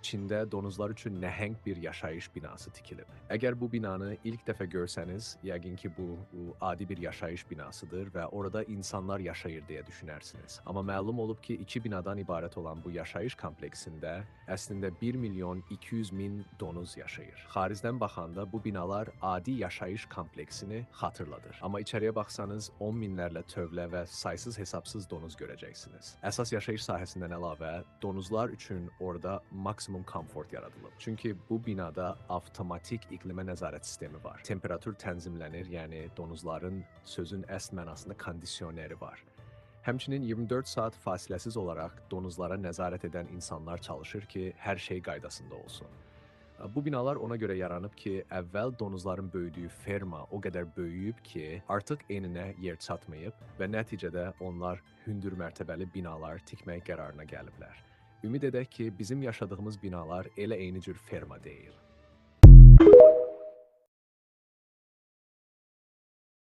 içində donuzlar üçün nəhəng bir yaşayış binası tikilib. Əgər bu binanı ilk dəfə görsəniz, yəqin ki, bu adi bir yaşayış binasıdır və orada insanlar yaşayır deyə düşünərsiniz. Amma məlum olub ki, 2 binadan ibarət olan bu yaşayış kompleksində əslində 1 milyon 200 min donuz yaşayır. Xaricdən baxanda bu binalar adi yaşayış kompleksini xatırladır. Amma içəriyə baxsanız 10 minlərlə tövlə və saysız hesabsız donuz görəcəksiniz. Əsas yaşayış sahəsindən əlavə donuzlar üçün orada maksimum komfort yaradılıb. Çünki bu binada avtomatik iqlimə nəzarət sistemi var. Temperatur tənzimlənir, yəni donuzların sözün əsl mənasında kondisioneri var. Həmçinin 24 saat fasiləsiz olaraq donuzlara nəzarət edən insanlar çalışır ki, hər şey qaydasında olsun. Bu binalar ona görə yaranıb ki, əvvəl donuzların böyüdüyü ferma o qədər böyüyüb ki, artıq eninə yer çatmayıb və nəticədə onlar hündür mərtəbəli binalar tikmək qərarına gəliblər. Ümid edək ki, bizim yaşadığımız binalar elə eyni cür ferma deyil.